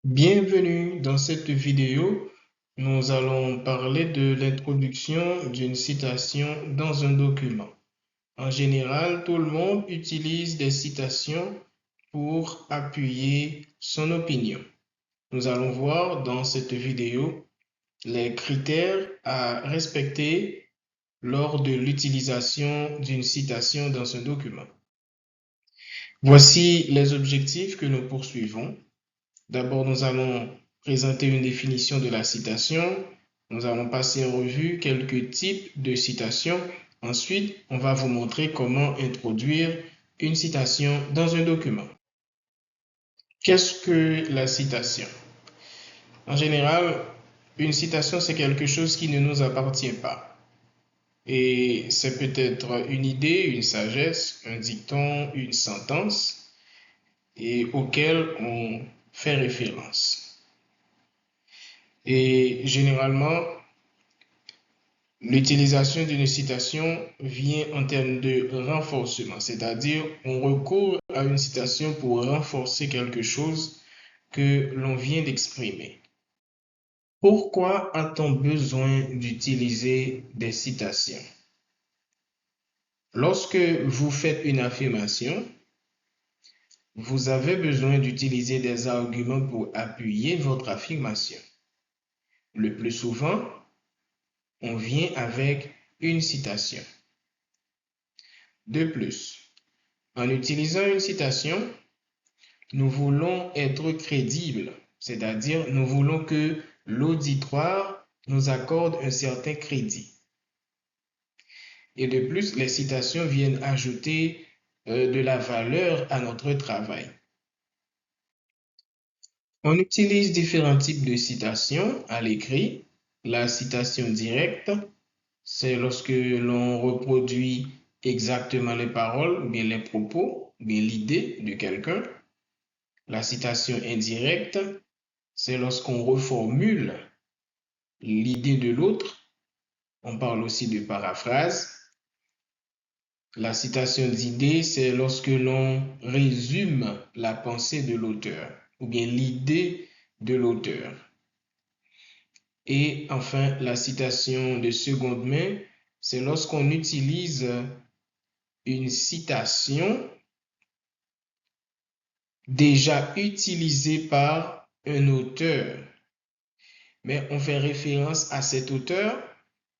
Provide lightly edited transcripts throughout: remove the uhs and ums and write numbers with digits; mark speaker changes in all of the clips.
Speaker 1: Bienvenue dans cette vidéo. Nous allons parler de l'introduction d'une citation dans un document. En général, tout le monde utilise des citations pour appuyer son opinion. Nous allons voir dans cette vidéo les critères à respecter lors de l'utilisation d'une citation dans un document. Voici les objectifs que nous poursuivons. D'abord, nous allons présenter une définition de la citation. Nous allons passer en revue quelques types de citations. Ensuite, on va vous montrer comment introduire une citation dans un document. Qu'est-ce que la citation? En général, une citation, c'est quelque chose qui ne nous appartient pas. Et c'est peut-être une idée, une sagesse, un dicton, une sentence, et auquel on fait référence. Et généralement, l'utilisation d'une citation vient en termes de renforcement, c'est-à-dire on recourt à une citation pour renforcer quelque chose que l'on vient d'exprimer. Pourquoi a-t-on besoin d'utiliser des citations? Lorsque vous faites une affirmation, vous avez besoin d'utiliser des arguments pour appuyer votre affirmation. Le plus souvent, on vient avec une citation. De plus, en utilisant une citation, nous voulons être crédibles, c'est-à-dire nous voulons que l'auditoire nous accorde un certain crédit. Et de plus, les citations viennent ajouter de la valeur à notre travail. On utilise différents types de citations à l'écrit. La citation directe, c'est lorsque l'on reproduit exactement les paroles, ou bien les propos, ou bien l'idée de quelqu'un. La citation indirecte, c'est lorsqu'on reformule l'idée de l'autre. On parle aussi de paraphrase. La citation d'idée, c'est lorsque l'on résume la pensée de l'auteur, ou bien l'idée de l'auteur. Et enfin, la citation de seconde main, c'est lorsqu'on utilise une citation déjà utilisée par un auteur. Mais on fait référence à cet auteur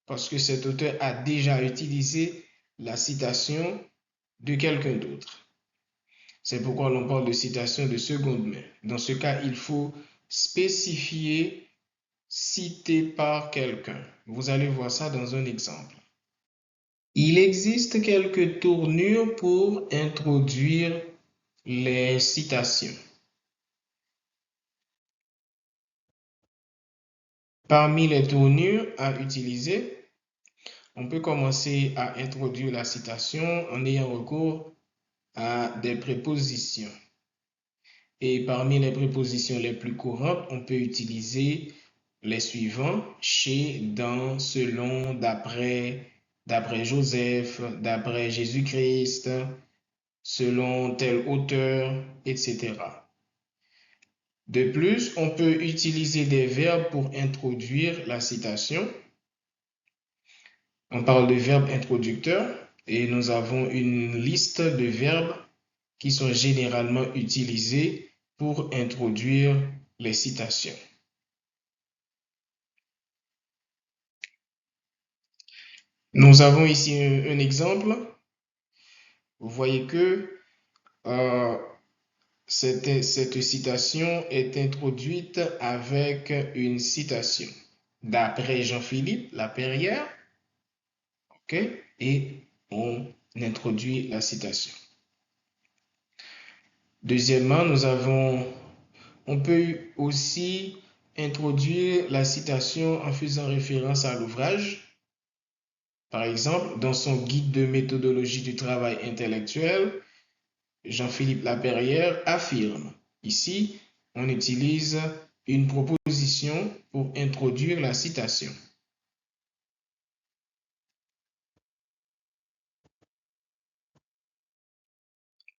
Speaker 1: parce que cet auteur a déjà utilisé la citation de quelqu'un d'autre. C'est pourquoi l'on parle de citation de seconde main. Dans ce cas, il faut spécifier cité par quelqu'un. Vous allez voir ça dans un exemple. Il existe quelques tournures pour introduire les citations. Parmi les tournures à utiliser, on peut commencer à introduire la citation en ayant recours à des prépositions. Et parmi les prépositions les plus courantes, on peut utiliser les suivants: chez, dans, selon, d'après, d'après Joseph, d'après Jésus-Christ, selon tel auteur, etc. De plus, on peut utiliser des verbes pour introduire la citation. On parle de verbes introducteurs et nous avons une liste de verbes qui sont généralement utilisés pour introduire les citations. Nous avons ici un exemple. Vous voyez que cette citation est introduite avec une citation d'après Jean-Philippe Lapeyrière, okay? Et on introduit la citation. Deuxièmement, on peut aussi introduire la citation en faisant référence à l'ouvrage. Par exemple, dans son guide de méthodologie du travail intellectuel, Jean-Philippe Lapeyrière affirme. Ici, on utilise une proposition pour introduire la citation.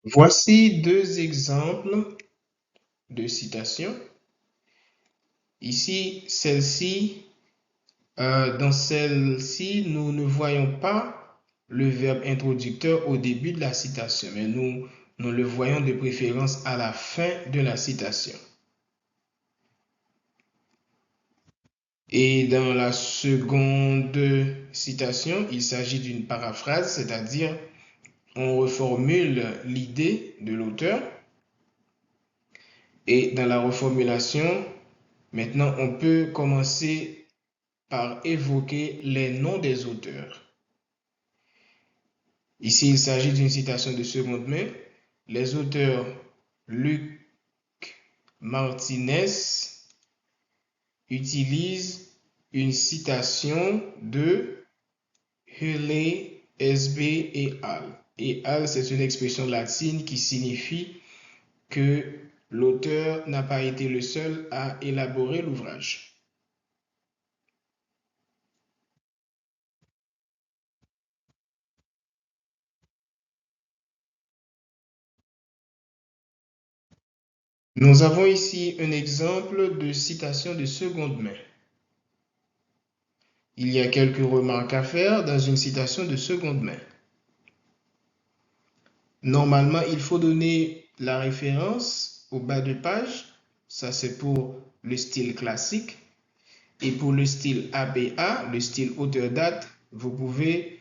Speaker 1: Voici deux exemples de citations. Ici, dans celle-ci, nous ne voyons pas le verbe introducteur au début de la citation, mais nous le voyons de préférence à la fin de la citation. Et dans la seconde citation, il s'agit d'une paraphrase, c'est-à-dire on reformule l'idée de l'auteur. Et dans la reformulation, maintenant, on peut commencer par évoquer les noms des auteurs. Ici, il s'agit d'une citation de seconde main. Les auteurs Luc Martinez utilisent une citation de Hurley, SB et Al. Et Al, c'est une expression latine qui signifie que l'auteur n'a pas été le seul à élaborer l'ouvrage. Nous avons ici un exemple de citation de seconde main. Il y a quelques remarques à faire dans une citation de seconde main. Normalement, il faut donner la référence au bas de page. Ça, c'est pour le style classique. Et pour le style ABA, le style auteur-date, vous pouvez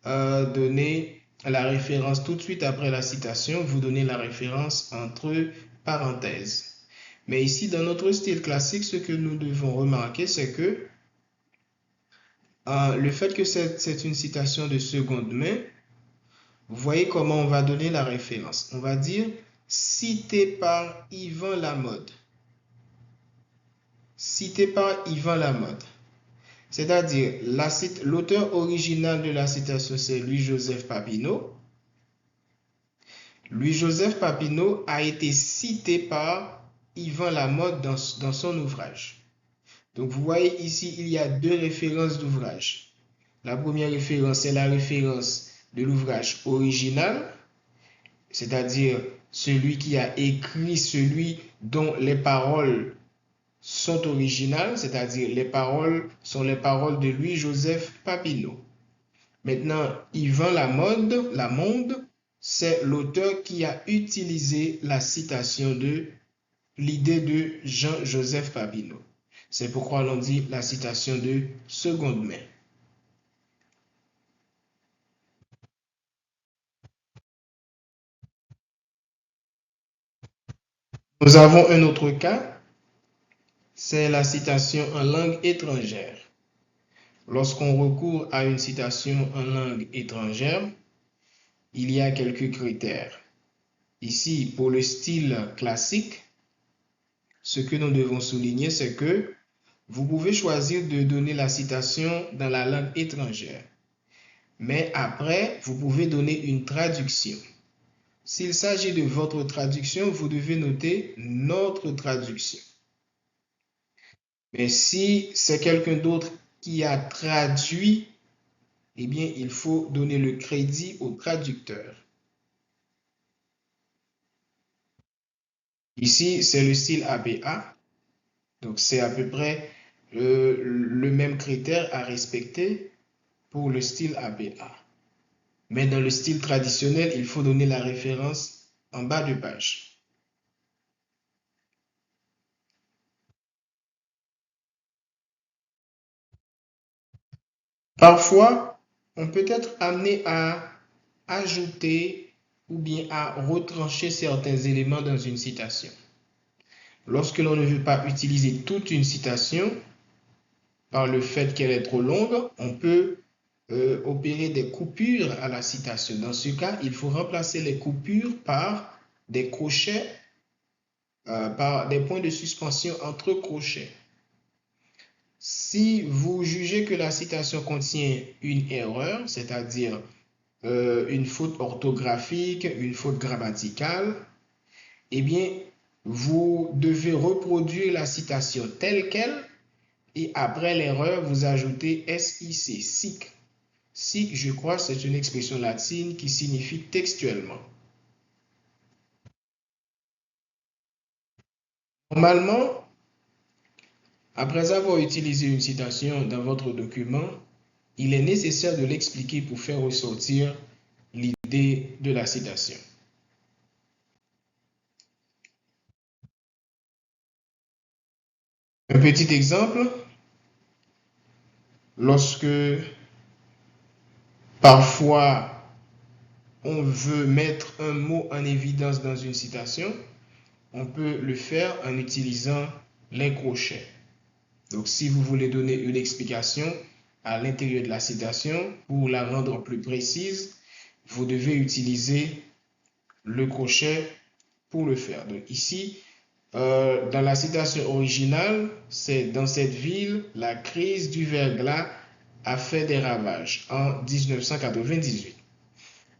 Speaker 1: donner la référence tout de suite après la citation. Vous donnez la référence entre parenthèses. Mais ici, dans notre style classique, ce que nous devons remarquer, c'est que le fait que c'est une citation de seconde main, vous voyez comment on va donner la référence. On va dire cité par Yvan Lamode. Cité par Yvan Lamode. C'est-à-dire, l'auteur original de la citation, c'est Louis-Joseph Papineau. Louis-Joseph Papineau a été cité par Yvan Lamode dans son ouvrage. Donc, vous voyez ici, il y a deux références d'ouvrage. La première référence, c'est la référence de l'ouvrage original, c'est-à-dire celui qui a écrit, celui dont les paroles sont originales, c'est-à-dire les paroles sont les paroles de Louis-Joseph Papineau. Maintenant, Yvan Lamonde, c'est l'auteur qui a utilisé la citation de l'idée de Jean-Joseph Papineau. C'est pourquoi l'on dit la citation de seconde main. Nous avons un autre cas, c'est la citation en langue étrangère. Lorsqu'on recourt à une citation en langue étrangère, il y a quelques critères. Ici, pour le style classique, ce que nous devons souligner, c'est que vous pouvez choisir de donner la citation dans la langue étrangère. Mais après, vous pouvez donner une traduction. S'il s'agit de votre traduction, vous devez noter notre traduction. Mais si c'est quelqu'un d'autre qui a traduit, eh bien, il faut donner le crédit au traducteur. Ici, c'est le style ABA. Donc, c'est à peu près le même critère à respecter pour le style ABA. Mais dans le style traditionnel, il faut donner la référence en bas de page. Parfois, on peut être amené à ajouter ou bien à retrancher certains éléments dans une citation. Lorsque l'on ne veut pas utiliser toute une citation, par le fait qu'elle est trop longue, on peut opérer des coupures à la citation. Dans ce cas, il faut remplacer les coupures par des crochets, par des points de suspension entre crochets. Si vous jugez que la citation contient une erreur, c'est-à-dire une faute orthographique, une faute grammaticale, eh bien, vous devez reproduire la citation telle qu'elle et après l'erreur, vous ajoutez SIC, SIC. SIC, je crois, c'est une expression latine qui signifie textuellement. Normalement, Après avoir utilisé une citation dans votre document, il est nécessaire de l'expliquer pour faire ressortir l'idée de la citation. Un petit exemple, lorsque parfois on veut mettre un mot en évidence dans une citation, on peut le faire en utilisant les crochets. Donc, si vous voulez donner une explication à l'intérieur de la citation pour la rendre plus précise, vous devez utiliser le crochet pour le faire. Donc, ici, dans la citation originale, c'est dans cette ville, la crise du verglas a fait des ravages en 1998.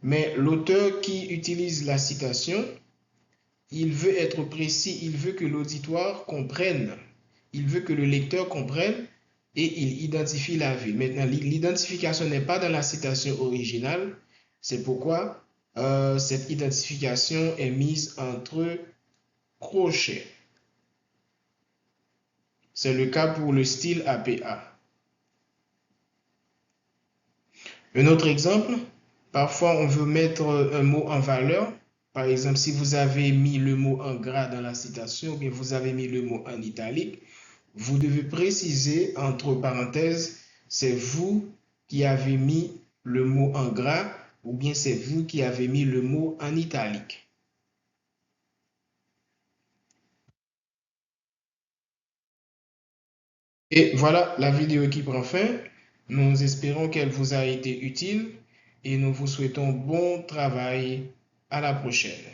Speaker 1: Mais l'auteur qui utilise la citation, il veut être précis, il veut que l'auditoire comprenne, il veut que le lecteur comprenne et il identifie la ville. Maintenant, l'identification n'est pas dans la citation originale, c'est pourquoi cette identification est mise entre crochets. C'est le cas pour le style APA. Un autre exemple, parfois on veut mettre un mot en valeur. Par exemple, si vous avez mis le mot en gras dans la citation, ou bien vous avez mis le mot en italique, vous devez préciser entre parenthèses, c'est vous qui avez mis le mot en gras, ou bien c'est vous qui avez mis le mot en italique. Et voilà la vidéo qui prend fin. Nous espérons qu'elle vous a été utile et nous vous souhaitons bon travail. À la prochaine.